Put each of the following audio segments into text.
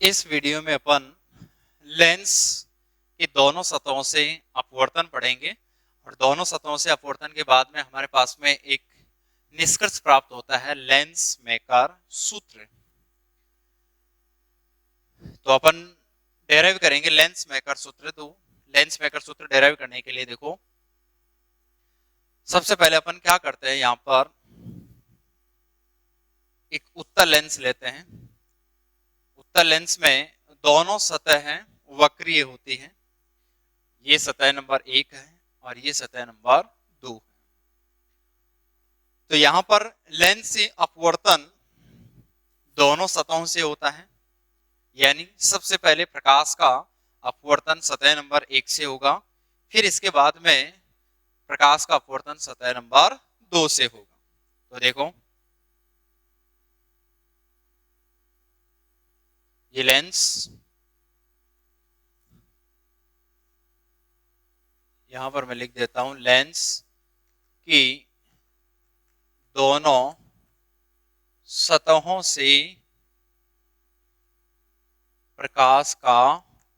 इस वीडियो में अपन लेंस की दोनों सतहों से अपवर्तन पढ़ेंगे और दोनों सतहों से अपवर्तन के बाद में हमारे पास में एक निष्कर्ष प्राप्त होता है लेंस मेकर सूत्र। तो अपन डेराइव करेंगे लेंस मेकर सूत्र। तो लेंस मेकर सूत्र डेराइव करने के लिए देखो, सबसे पहले अपन क्या करते हैं, यहां पर एक उत्तल लेंस लेते हैं। उत्तल लेंस में दोनों सतहें वक्रीय होती हैं। ये सतह नंबर 1 है और ये सतह नंबर 2 है। तो यहां पर लेंस से अपवर्तन दोनों सतहों से होता है, यानी सबसे पहले प्रकाश का अपवर्तन सतह नंबर 1 से होगा, फिर इसके बाद में प्रकाश का अपवर्तन सतह नंबर 2 से होगा। तो देखो, ये लेंस यहां पर मैं लिख देता हूं, लेंस की दोनों सतहों से प्रकाश का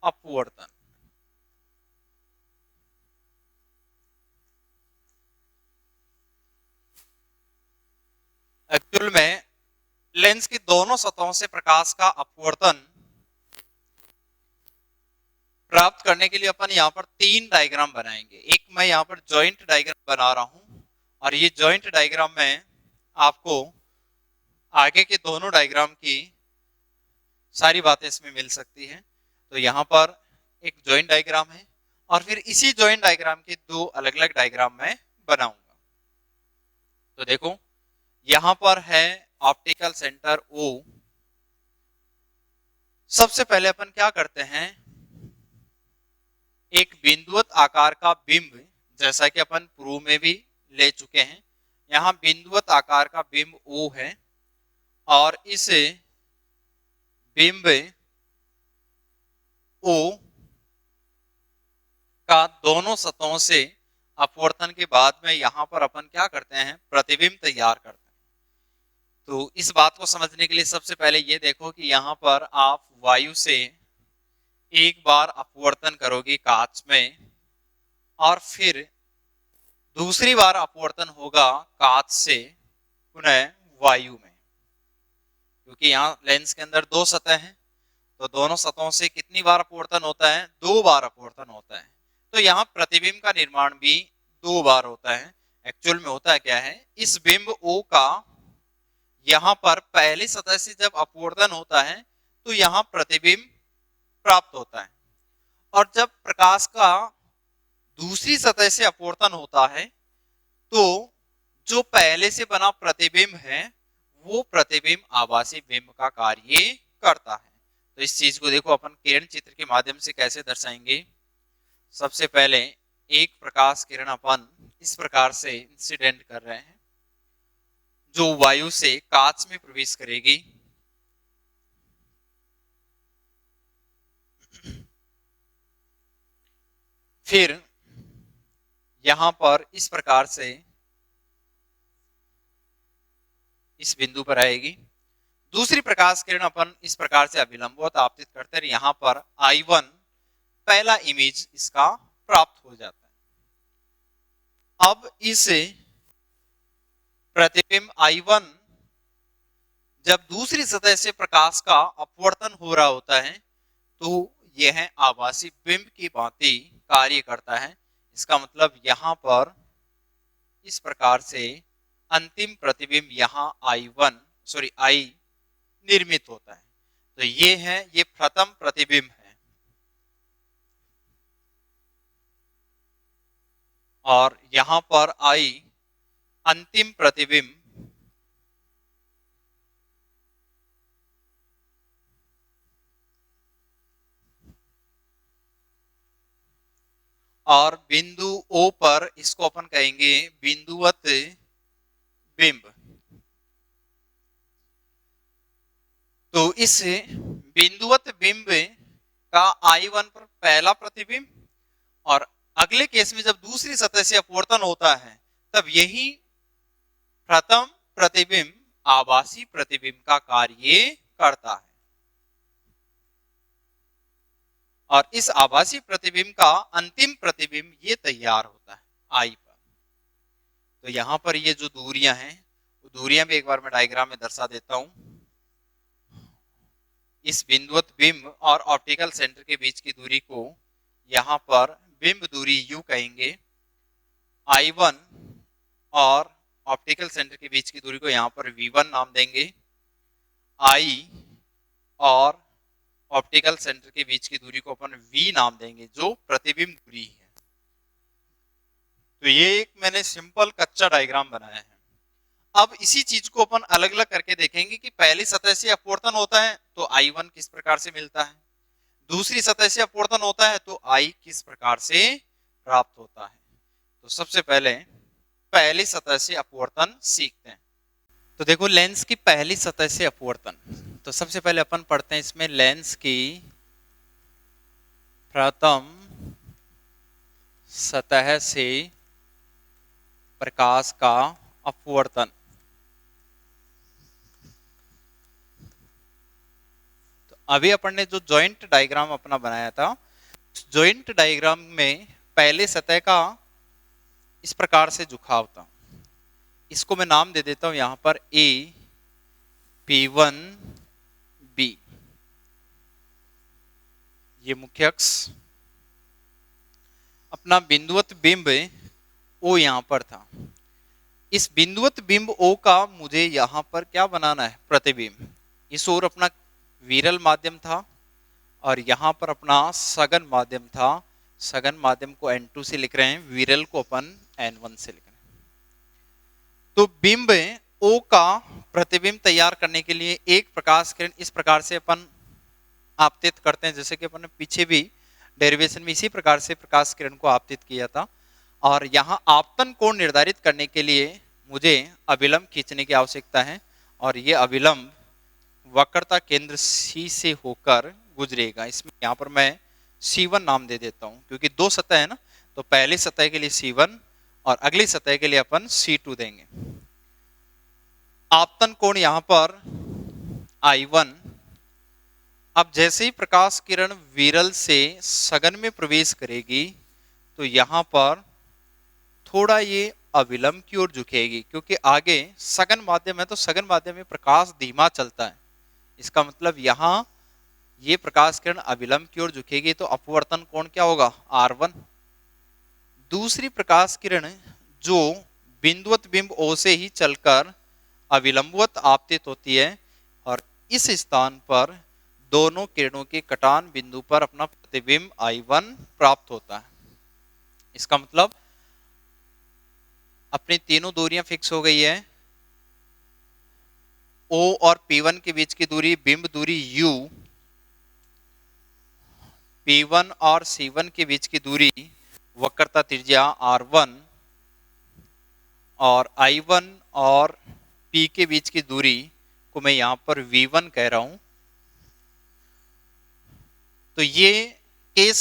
अपवर्तन। एक्चुअल में लेंस की दोनों सतहों से प्रकाश का अपवर्तन प्राप्त करने के लिए अपन यहाँ पर 3 डायग्राम बनाएंगे। एक मैं यहाँ पर जॉइंट डायग्राम बना रहा हूं और ये जॉइंट डायग्राम में आपको आगे के दोनों डायग्राम की सारी बातें इसमें मिल सकती हैं। तो यहाँ पर एक जॉइंट डायग्राम है और फिर इसी जॉइंट डायग्राम के 2 अलग अलग डायग्राम मैं बनाऊंगा। तो देखो, यहाँ पर है ऑप्टिकल सेंटर O। सबसे पहले अपन क्या करते हैं, एक बिंदुवत आकार का बिंब, जैसा कि अपन पूर्व में भी ले चुके हैं, यहाँ बिंदुवत आकार का बिंब O है और इस बिंब O का दोनों सतहों से अपवर्तन के बाद में यहाँ पर अपन क्या करते हैं, प्रतिबिंब तैयार करते हैं। तो इस बात को समझने के लिए सबसे पहले ये देखो कि यहाँ पर आप वायु से एक बार अपवर्तन करोगे कांच में और फिर दूसरी बार अपवर्तन होगा कांच से पुनः वायु में, क्योंकि यहाँ लेंस के अंदर 2 सतह हैं। तो दोनों सतहों से कितनी बार अपवर्तन होता है, 2 बार अपवर्तन होता है। तो यहाँ प्रतिबिंब का निर्माण भी 2 बार होता है। एक्चुअल में होता है क्या है, इस बिंब O का यहाँ पर पहली सतह से जब अपवर्तन होता है तो यहाँ प्रतिबिंब प्राप्त होता है, और जब प्रकाश का दूसरी सतह से अपवर्तन होता है तो जो पहले से बना प्रतिबिंब है वो प्रतिबिंब आभासी बिंब का कार्य करता है। तो इस चीज को देखो, अपन किरण चित्र के माध्यम से कैसे दर्शाएंगे। सबसे पहले एक प्रकाश किरण अपन इस प्रकार से इंसिडेंट कर रहे हैं, जो वायु से कांच में प्रवेश करेगी। फिर यहां पर इस प्रकार से इस बिंदु पर आएगी। दूसरी प्रकाश किरण अपन इस प्रकार से अभिलंबवत आपतित करते हैं, यहां पर I1 पहला इमेज इसका प्राप्त हो जाता है। अब इस प्रतिबिंब I1 जब दूसरी सतह से प्रकाश का अपवर्तन हो रहा होता है तो यह आभासी बिंब की भांति कार्य करता है। इसका मतलब यहां पर इस प्रकार से अंतिम प्रतिबिंब यहाँ I निर्मित होता है। तो ये प्रथम प्रतिबिंब है और यहां पर I अंतिम प्रतिबिंब और बिंदु O पर इसको अपन कहेंगे बिंदुवत बिंब। तो इस बिंदुवत बिंब का I1 पर पहला प्रतिबिंब, और अगले केस में जब दूसरी सतह से अपवर्तन होता है तब यही प्रथम प्रतिबिंब आभासी प्रतिबिंब का कार्य करता है। और इस आभासी प्रतिबिंब का अंतिम प्रतिबिंब ये तैयार होता है आई पर। तो यहां पर ये जो दूरियां हैं, वो दूरियां भी एक बार मैं डायग्राम में दर्शा देता हूं। इस बिंदुवत बिंब और ऑप्टिकल सेंटर के बीच की दूरी को यहां पर बिंब दूरी U कहेंगे। I1 और ऑप्टिकल सेंटर के बीच की दूरी को यहां पर V1 नाम देंगे। I और ऑप्टिकल सेंटर के बीच की दूरी को अपन V नाम देंगे, जो प्रतिबिंब दूरी है। तो ये एक मैंने सिंपल कच्चा डायग्राम बनाया है। अब इसी चीज को अपन अलग अलग करके देखेंगे कि पहली सतह से अपवर्तन होता है तो I1 किस प्रकार से मिलता है, दूसरी सतह से अपवर्तन होता है तो I किस प्रकार से प्राप्त होता है। तो सबसे पहले पहली सतह से अपवर्तन सीखते हैं। तो देखो लेंस की पहली सतह से अपवर्तन, तो सबसे पहले अपन पढ़ते हैं इसमें लेंस की प्रथम सतह से प्रकाश का अपवर्तन। तो अभी अपन ने जो जॉइंट डायग्राम अपना बनाया था, जॉइंट डायग्राम में पहले सतह का इस प्रकार से झुकाव था। इसको मैं नाम दे देता हूं यहां पर A P1 B, ये मुख्य अक्ष। अपना बिंदुवत बिंब O यहां पर था। इस बिंदुवत बिंब O का मुझे यहां पर क्या बनाना है, प्रतिबिंब। इस ओर अपना विरल माध्यम था और यहां पर अपना सघन माध्यम था। सघन माध्यम को N2 से लिख रहे हैं, विरल को अपन N1 से लिख रहे हैं। तो बिंब O का प्रतिबिंब तैयार करने के लिए एक प्रकाश किरण इस प्रकार से अपन आपतित करते हैं, जैसे कि अपन ने पीछे भी डेरिवेशन में इसी प्रकार से प्रकाश किरण को आपतित किया था। और यहाँ आपतन कोण निर्धारित करने के लिए मुझे अभिलंब खींचने की आवश्यकता है और ये अभिलंब वक्रता केंद्र C से होकर गुजरेगा। इसमें यहाँ पर मैं C1 नाम दे देता हूँ, क्योंकि दो सतह है ना, तो पहली सतह के लिए C1 और अगली सतह के लिए अपन C2 देंगे। आपतन कोण यहाँ पर I1। अब जैसे ही प्रकाश किरण विरल से सघन में प्रवेश करेगी तो यहाँ पर थोड़ा ये अविलंब की ओर झुकेगी, क्योंकि आगे सघन माध्यम है तो सघन माध्यम में प्रकाश धीमा चलता है। इसका मतलब यहाँ ये प्रकाश किरण अविलंब की ओर झुकेगी तो अपवर्तन कोण क्या होगा, R1। दूसरी प्रकाश किरण जो बिंदुवत बिंब O से ही चलकर अविलंबवत आपतित होती है और इस स्थान पर दोनों किरणों के कटान बिंदु पर अपना प्रतिबिंब I1 प्राप्त होता है। इसका मतलब अपनी तीनों दूरियां फिक्स हो गई है। O और P1 के बीच की दूरी बिंब दूरी U, P1 और C1 के बीच की दूरी वक्रता त्रिज्या R1 और I1 और P के बीच की दूरी को मैं यहां पर V1 कह रहा हूं। तो ये केस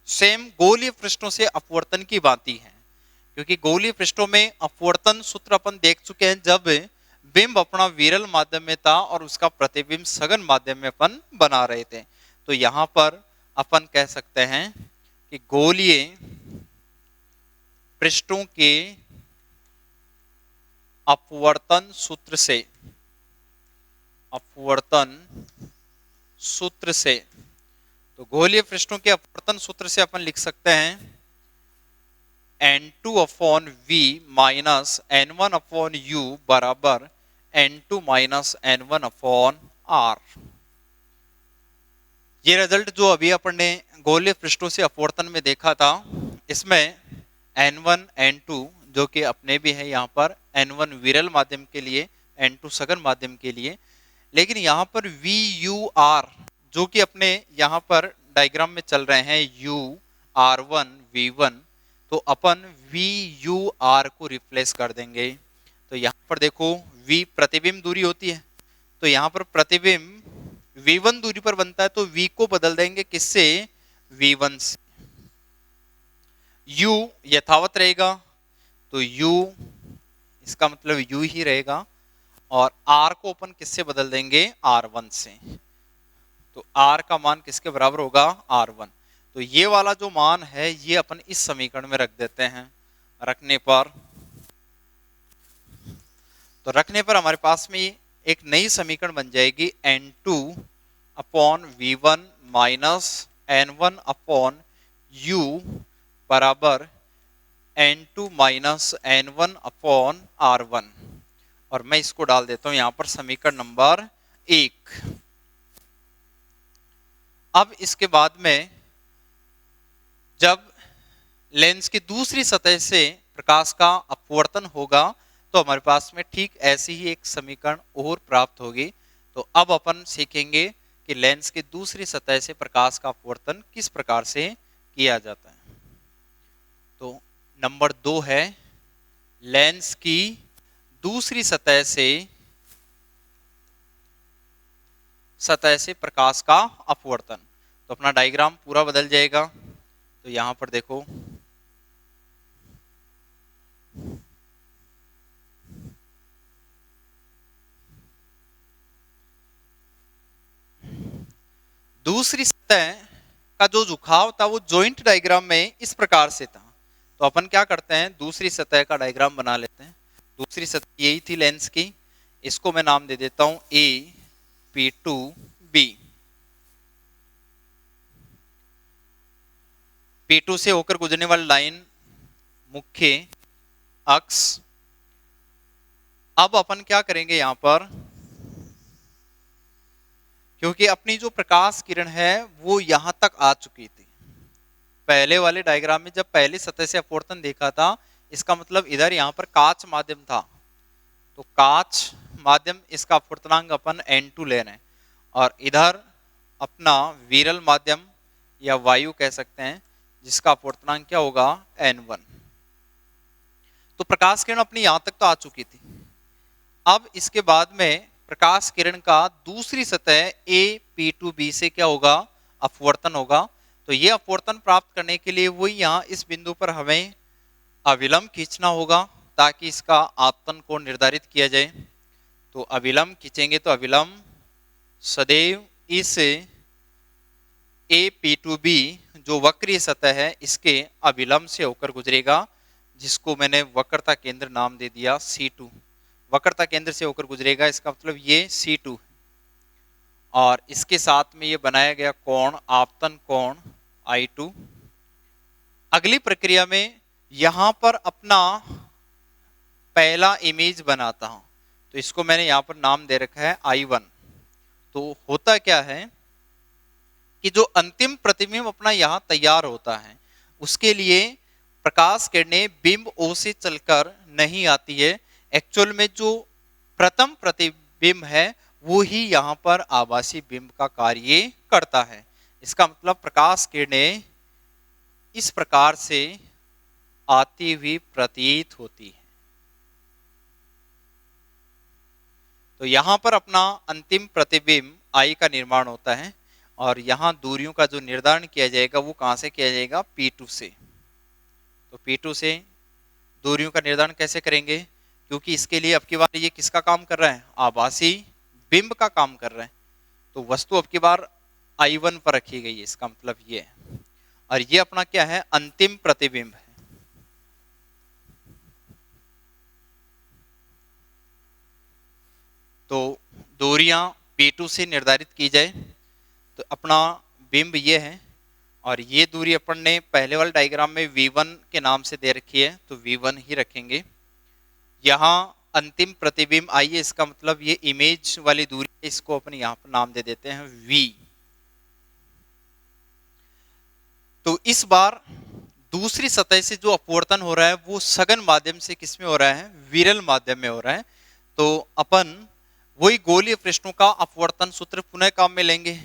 सेम गोलीय पृष्ठों से अपवर्तन की भांति है, क्योंकि गोलीय पृष्ठों में अपवर्तन सूत्र अपन देख चुके हैं जब बिंब अपना विरल माध्यम में था और उसका प्रतिबिंब सघन माध्यम में अपन बना रहे थे। तो यहां पर अपन कह सकते हैं कि गोलीय पृष्ठों के अपवर्तन सूत्र से तो गोलीय पृष्ठों के अपवर्तन सूत्र से अपन लिख सकते हैं N2/V माइनस N1/U बराबर N2 माइनस N1/R। ये रिजल्ट जो अभी अपन ने गोलीय पृष्ठों से अपवर्तन में देखा था, इसमें N1 N2 जो कि अपने भी है यहाँ पर, N1 विरल माध्यम के लिए, N2 सघन माध्यम के लिए, लेकिन यहाँ पर VUR जो कि अपने यहाँ पर डायग्राम में चल रहे हैं UR1 V1, तो अपन VUR को रिप्लेस कर देंगे। तो यहाँ पर देखो V प्रतिबिंब दूरी होती है, तो यहाँ पर प्रतिबिंब V1 दूरी पर बनता है, तो V को बदल देंगे किससे, V1 से। U यथावत रहेगा तो U इसका मतलब U ही रहेगा और R को अपन किससे बदल देंगे, R1 से। तो R का मान किसके बराबर होगा, R1। तो ये वाला जो मान है ये अपन इस समीकरण में रख देते हैं। रखने पर हमारे पास में एक नई समीकरण बन जाएगी N2 upon V1 minus N1 upon U बराबर N2 minus N1 upon R1। और मैं इसको डाल देता हूं यहां पर समीकरण नंबर 1। अब इसके बाद में जब लेंस की दूसरी सतह से प्रकाश का अपवर्तन होगा तो हमारे पास में ठीक ऐसी ही एक समीकरण और प्राप्त होगी। तो अब अपन सीखेंगे कि लेंस की दूसरी सतह से प्रकाश का अपवर्तन किस प्रकार से किया जाता है। तो नंबर 2 है लेंस की दूसरी सतह से प्रकाश का अपवर्तन। तो अपना डायग्राम पूरा बदल जाएगा। तो यहां पर देखो दूसरी सतह का जो झुकाव था वो जॉइंट डायग्राम में इस प्रकार से था। तो अपन क्या करते हैं, दूसरी सतह का डायग्राम बना लेते हैं। दूसरी सतह यही थी लेंस की, इसको मैं नाम दे देता हूं P2B। P2 से होकर गुजरने वाली लाइन मुख्य अक्ष। अब अपन क्या करेंगे यहां पर, क्योंकि अपनी जो प्रकाश किरण है वो यहां तक आ चुकी थी। पहले वाले डायग्राम में जब पहली सतह से अपवर्तन देखा था, इसका मतलब इधर यहां पर कांच माध्यम था। तो कांच माध्यम इसका अपवर्तनांक अपन N2 ले रहे हैं, और इधर अपना विरल माध्यम या वायु कह सकते हैं जिसका अपवर्तनांक क्या होगा N1। तो प्रकाश किरण अपनी यहां तक तो आ चुकी थी। अब इसके बाद में प्रकाश किरण का दूसरी सतह P2B से क्या होगा, अपवर्तन होगा। तो ये अपवर्तन प्राप्त करने के लिए वही यहाँ इस बिंदु पर हमें अविलंब खींचना होगा ताकि इसका आपतन कोण निर्धारित किया जाए। तो अविलंब खींचेंगे तो अविलंब सदैव इस P2B जो वक्रीय सतह है इसके अविलंब से होकर गुजरेगा, जिसको मैंने वक्रता केंद्र नाम दे दिया C2। वक्रता केंद्र से होकर गुजरेगा, इसका मतलब ये C2 है। और इसके साथ में ये बनाया गया कोण आपतन कोण I2। अगली प्रक्रिया में यहां पर अपना पहला इमेज बनाता हूं। तो इसको मैंने यहां पर नाम दे रखा है I1। तो होता क्या है कि जो अंतिम प्रतिबिंब अपना यहां तैयार होता है उसके लिए प्रकाश किरणें बिंब O से चलकर नहीं आती है। एक्चुअल में जो प्रथम प्रतिबिंब है वो ही यहाँ पर आभासी बिंब का कार्य करता है। इसका मतलब प्रकाश किरणें इस प्रकार से आती हुई प्रतीत होती है। तो यहाँ पर अपना अंतिम प्रतिबिंब I का निर्माण होता है, और यहाँ दूरियों का जो निर्धारण किया जाएगा वो कहाँ से किया जाएगा, P2 से। तो P2 से दूरियों का निर्धारण कैसे करेंगे, क्योंकि इसके लिए अब की बार ये किसका काम कर रहा है, आभासी बिंब का काम कर रहा है। तो वस्तु अब की बार I1 पर रखी गई है, इसका मतलब ये है। और ये अपना क्या है, अंतिम प्रतिबिंब है। तो दूरियां P2 से निर्धारित की जाए तो अपना बिंब ये है, और ये दूरी अपन ने पहले वाले डायग्राम में V1 के नाम से दे रखी है, तो V1 ही रखेंगे। यहाँ अंतिम प्रतिबिंब आइए, इसका मतलब ये इमेज वाली दूरी, इसको अपन यहाँ पर नाम दे देते हैं V। तो इस बार दूसरी सतह से जो अपवर्तन हो रहा है वो सघन माध्यम से किस में हो रहा है, विरल माध्यम में हो रहा है। तो अपन वही गोलीय पृष्ठों का अपवर्तन सूत्र पुनः काम में लेंगे,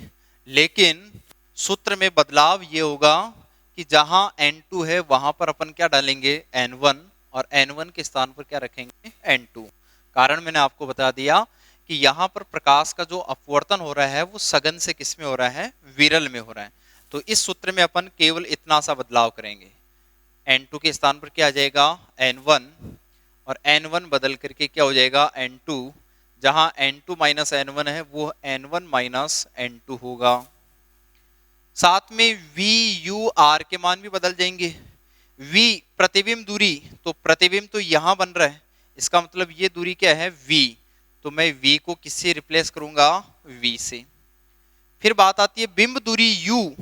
लेकिन सूत्र में बदलाव ये होगा कि जहां N2 है वहां पर अपन क्या डालेंगे, N1, और N1 के स्थान पर क्या रखेंगे, N2। कारण मैंने आपको बता दिया कि यहाँ पर प्रकाश का जो अपवर्तन हो रहा है वो सघन से किस में हो रहा है, विरल में हो रहा है। तो इस सूत्र में अपन केवल इतना सा बदलाव करेंगे, N2 के स्थान पर क्या आ जाएगा, N1, और N1 बदल करके क्या हो जाएगा, N2। जहां N2 माइनस N1 है वो N1 माइनस N2 होगा। साथ में वी यू आर के मान भी बदल जाएंगे। वी प्रतिबिंब दूरी, तो प्रतिबिंब तो यहां बन रहा है, इसका मतलब ये दूरी क्या है वी, तो मैं वी को किससे रिप्लेस करूंगा वी से। फिर बात आती है बिंब दूरी u,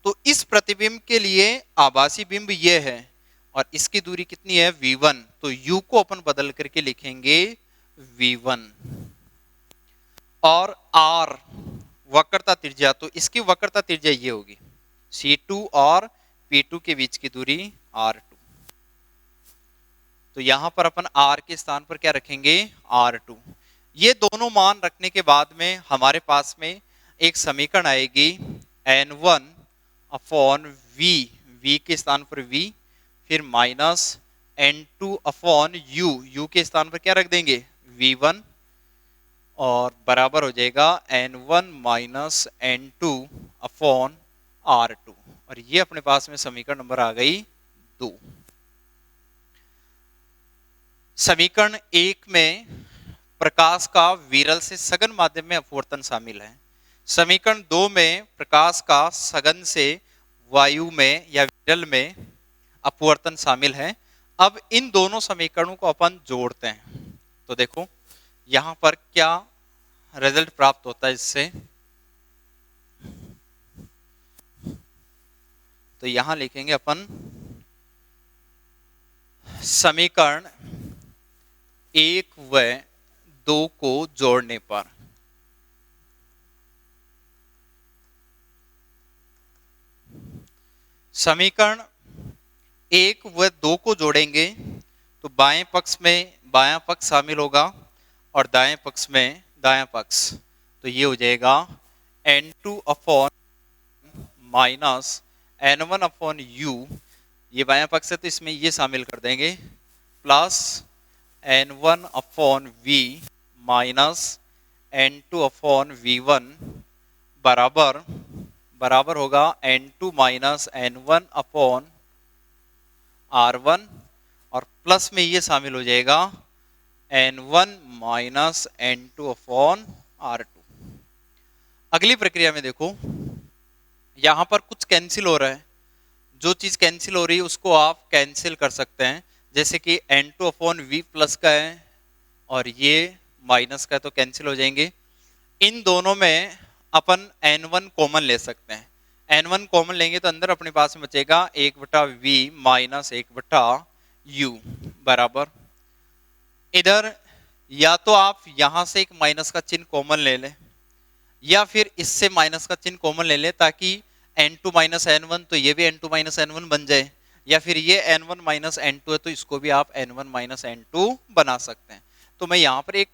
तो इस प्रतिबिंब के लिए आभासी बिंब ये है और इसकी दूरी कितनी है v1, तो u को अपन बदल करके लिखेंगे v1। और r वक्रता त्रिज्या, तो इसकी वक्रता त्रिज्या ये होगी C2 और P2 के बीच की दूरी R2। तो यहां पर अपन R के स्थान पर क्या रखेंगे R2। ये दोनों मान रखने के बाद में हमारे पास में एक समीकरण आएगी N1 अपॉन V, V के स्थान पर V, फिर minus N2 upon U, U के स्थान पर क्या रख देंगे V1, और बराबर हो जाएगा N1 minus N2 upon R2, और ये अपने पास में समीकरण नंबर आ गई 2। समीकरण 1 में प्रकाश का विरल से सघन माध्यम में अपवर्तन शामिल है। समीकरण 2 में प्रकाश का सघन से वायु में या विरल में अपवर्तन शामिल है। अब इन दोनों समीकरणों को अपन जोड़ते हैं, तो देखो यहां पर क्या रिजल्ट प्राप्त होता है इससे। तो यहां लिखेंगे अपन समीकरण 1 व 2 को जोड़ने पर समीकरण 1 व 2 को जोड़ेंगे तो बाएं पक्ष में बायां पक्ष शामिल होगा और दाएं पक्ष में दायां पक्ष, तो ये हो जाएगा N2 upon minus N1 upon U, ये बायां पक्ष है तो इसमें ये शामिल कर देंगे, plus N1 upon V minus N2 upon V1 बराबर बराबर होगा N2 minus N1 upon R1, और प्लस में ये शामिल हो जाएगा N1 minus N2 upon R2। अगली प्रक्रिया में देखो यहां पर कुछ कैंसिल हो रहा है, जो चीज कैंसिल हो रही है उसको आप कैंसिल कर सकते हैं, जैसे कि N2 अपॉन V प्लस का है और ये माइनस का है तो कैंसिल हो जाएंगे। इन दोनों में अपन N1 कॉमन ले सकते हैं, N1 कॉमन लेंगे तो अंदर अपने पास में बचेगा 1/V माइनस 1/U बराबर, इधर या तो आप यहां से एक माइनस का चिन्ह कॉमन ले लें या फिर इससे माइनस का चिन्ह कॉमन ले लें ताकि N2 माइनस N1 तो ये भी N2 माइनस N1 बन जाए, या फिर ये N1 माइनस N2 है तो इसको भी आप N1 माइनस N2 बना सकते हैं। तो मैं यहाँ पर एक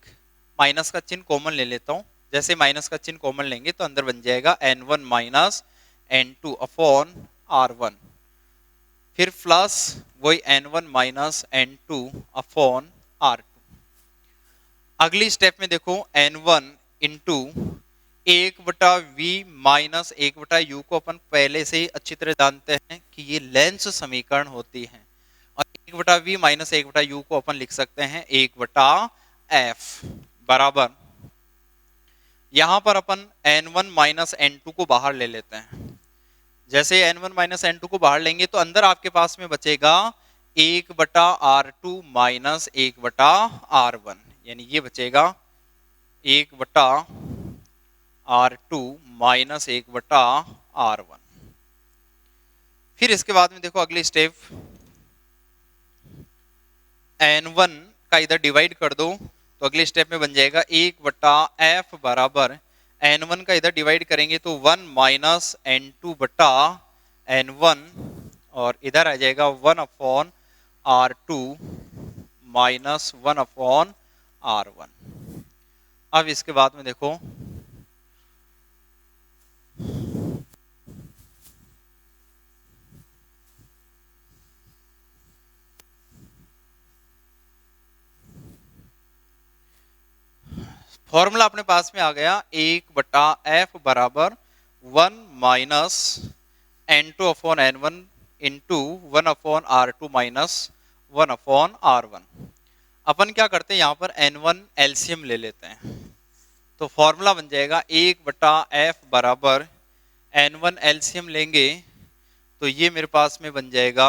माइनस का चिन्ह कॉमन ले लेता हूँ, जैसे माइनस का चिन्ह कॉमन लेंगे तो अंदर बन जाएगा N1 minus N2 upon R1, फिर प्लस वही N1 minus N2 upon R2। अगली स्टेप में देखो N1 into 1/V minus 1/U को अपन पहले से ही अच्छी तरह जानते हैं कि ये लेंस समीकरण होती है, और 1/V माइनस 1/U को अपन लिख सकते हैं 1/F बराबर, यहां पर अपन N1 माइनस N2 को बाहर ले लेते हैं। जैसे N1 माइनस N2 को बाहर लेंगे तो अंदर आपके पास में बचेगा 1/R2 माइनस 1/R1, यानी ये बचेगा 1/R2 माइनस 1/R1। फिर इसके बाद में देखो अगली स्टेप, N1 का इधर डिवाइड कर दो तो अगले स्टेप में बन जाएगा 1/F बराबर, N1 का इधर डिवाइड करेंगे तो 1 माइनस N2/N1, और इधर आ जाएगा 1 upon R2 minus 1 upon R1। अब इसके बाद में देखो फॉर्मूला अपने पास में आ गया 1/F बराबर 1 minus N2 upon N1 into 1 upon R2 minus 1 upon R1। अपन क्या करते हैं यहाँ पर N1 एलसीएम ले लेते हैं, तो फॉर्मूला बन जाएगा 1/F बराबर N1 एलसीएम लेंगे तो ये मेरे पास में बन जाएगा,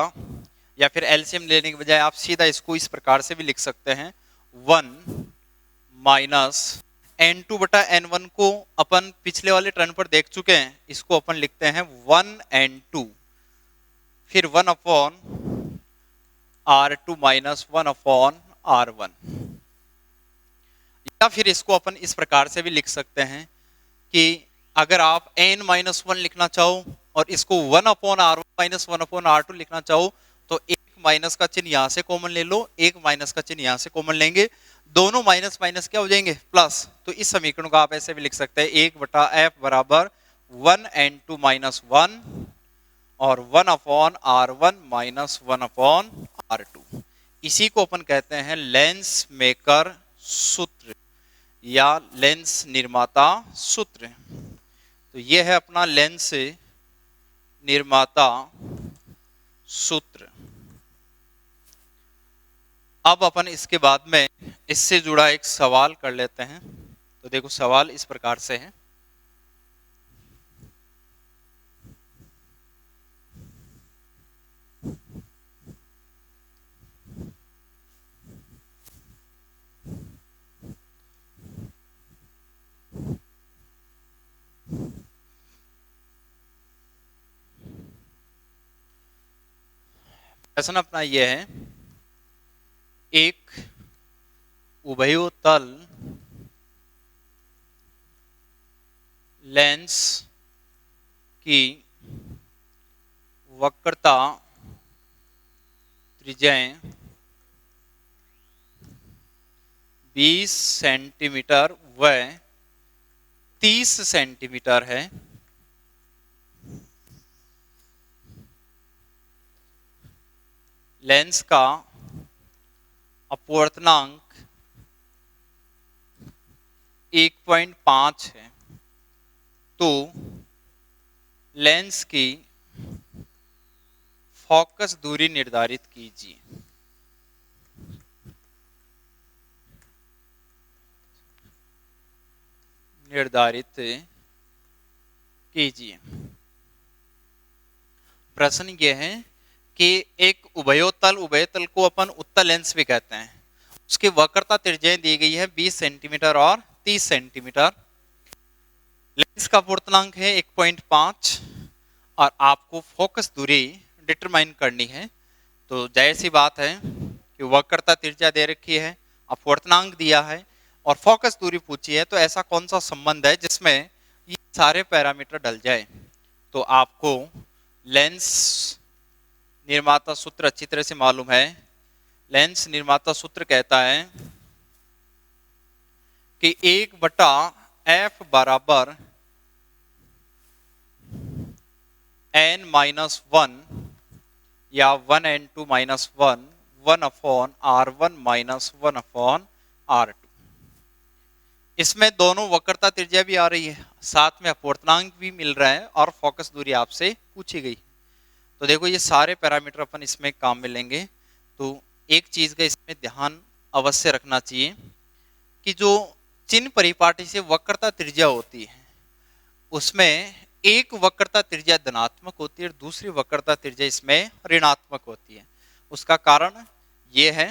या फिर एलसीएम लेने के बजाय आप सीधा इसको इस प्रकार से भी लिख सकते हैं, 1 माइनस N2 बटा N1 को अपन पिछले वाले टर्न पर देख चुके हैं, इसको अपन लिखते हैं 1N2, फिर 1 upon R2 minus 1 upon R1, या फिर इसको अपन इस प्रकार से भी लिख सकते हैं कि अगर आप n माइनस 1 लिखना चाहो और इसको 1 upon R1 minus 1 upon R2 लिखना चाहो तो एक माइनस का चिन्ह यहां से कॉमन ले लो, एक माइनस का चिन्ह यहां से कॉमन लेंगे, दोनों माइनस माइनस क्या हो जाएंगे, प्लस। तो इस समीकरण को आप ऐसे भी लिख सकते हैं, 1 बटा एफ बराबर 1N2 माइनस 1 और 1 upon R1 minus 1 upon R2। इसी को अपन कहते हैं लेंस मेकर सूत्र या लेंस निर्माता सूत्र। तो यह है अपना लेंस निर्माता सूत्र। अब अपन इसके बाद में इससे जुड़ा एक सवाल कर लेते हैं। तो देखो सवाल इस प्रकार से है, प्रश्न अपना यह है, एक उभयोतल लेंस की वक्रता त्रिज्याएं 20 सेंटीमीटर व 30 सेंटीमीटर है। लेंस का अपवर्तनांक 1.5 है, तो लेंस की फोकस दूरी निर्धारित कीजिए। प्रश्न यह है कि एक उभयतल को अपन उत्तल लेंस भी कहते हैं, उसकी वक्रता त्रिज्याएं दी गई है 20 सेंटीमीटर और 30 सेंटीमीटर। लेंस का अपवर्तनांक है 1.5 और आपको फोकस दूरी डिटरमाइन करनी है। तो जाहिर सी बात है कि वक्रता त्रिज्या दे रखी है, अपवर्तनांक दिया है और फोकस दूरी पूछी है, तो ऐसा कौन सा संबंध है जिसमें ये सारे पैरामीटर डल जाए। तो आपको लेंस निर्माता सूत्र अच्छी तरह से मालूम है। लेंस निर्माता सूत्र कहता है कि 1 बटा एफ बराबर n माइनस 1 या 1N2 minus 1 upon R1 minus 1 upon R2। इसमें दोनों वक्रता त्रिज्या भी आ रही है, साथ में अपवर्तनांक भी मिल रहा है और फोकस दूरी आपसे पूछी गई। तो देखो ये सारे पैरामीटर अपन इसमें काम में लेंगे। तो एक चीज का इसमें ध्यान अवश्य रखना चाहिए कि जो चिन्ह परिपाटी से वक्रता त्रिज्या होती है उसमें एक वक्रता त्रिज्या धनात्मक होती है और दूसरी वक्रता त्रिज्या इसमें ऋणात्मक होती है। उसका कारण ये है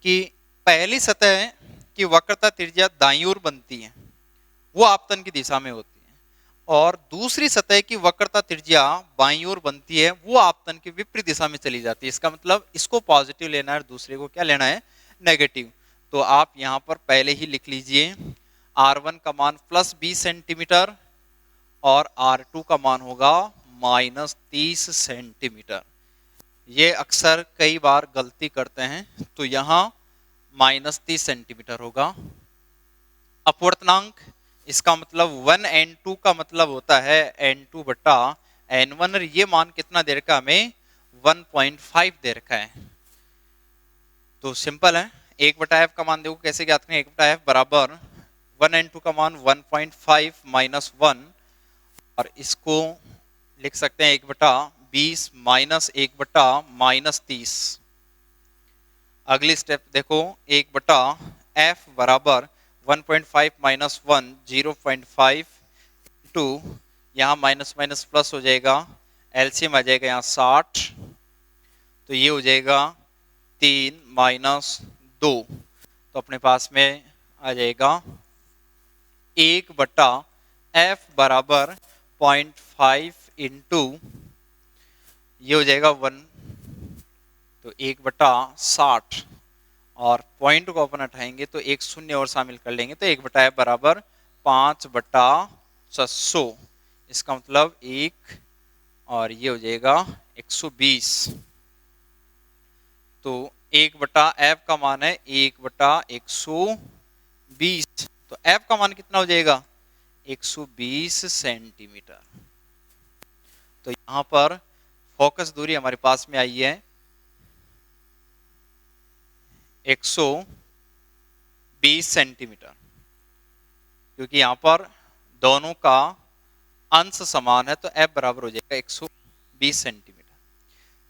कि पहली सतह की वक्रता त्रिज्या दाईं ओर बनती है, वो आपतन की दिशा में होती है, और दूसरी सतह की वक्रता त्रिज्या बाईं ओर बनती है, वो आपतन की विपरीत दिशा में चली जाती है। इसका मतलब इसको पॉजिटिव लेना है और दूसरे को क्या लेना है, नेगेटिव। तो आप यहाँ पर पहले ही लिख लीजिए R1 का मान प्लस 20 सेंटीमीटर और R2 का मान होगा माइनस 30 सेंटीमीटर। ये अक्सर कई बार गलती करते हैं, तो यहाँ माइनस 30 सेंटीमीटर होगा। अपवर्तनांक इसका मतलब 1N2 का मतलब होता है N2 बटा N1 और ये मान कितना दे रखा है हमें, 1.5 दे रखा है। तो सिंपल है, 1 बटा एफ का मान देखो कैसे ज्ञात करें। 1 बटा एफ बराबर 1N2 का मान 1.5 माइनस 1 और इसको लिख सकते हैं 1 बटा 20 माइनस 1 बटा माइनस 30। अगली स्टेप देखो, 1 बटा एफ बराबर 1.5 माइनस 1 0.5 इंटू यहाँ माइनस माइनस प्लस हो जाएगा, एलसीएम आ जाएगा यहाँ 60, तो ये हो जाएगा 3 माइनस 2, तो अपने पास में आ जाएगा 1/f बराबर 0.5 इंटू ये हो जाएगा 1, तो 1/60, और पॉइंट को अपन हटाएंगे तो एक शून्य और शामिल कर लेंगे, तो 1/f बराबर 5/600, इसका मतलब 1, और ये हो जाएगा 120, तो 1/f का मान है 1/120, तो f का मान कितना हो जाएगा 120 सेंटीमीटर। तो यहां पर फोकस दूरी हमारे पास में आई है 120 सेंटीमीटर, क्योंकि यहां पर दोनों का अंश समान है, तो f बराबर हो जाएगा 120 सेंटीमीटर।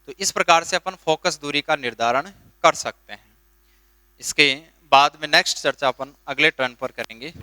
तो इस प्रकार से अपन फोकस दूरी का निर्धारण कर सकते हैं। इसके बाद में नेक्स्ट चर्चा अपन अगले टर्न पर करेंगे।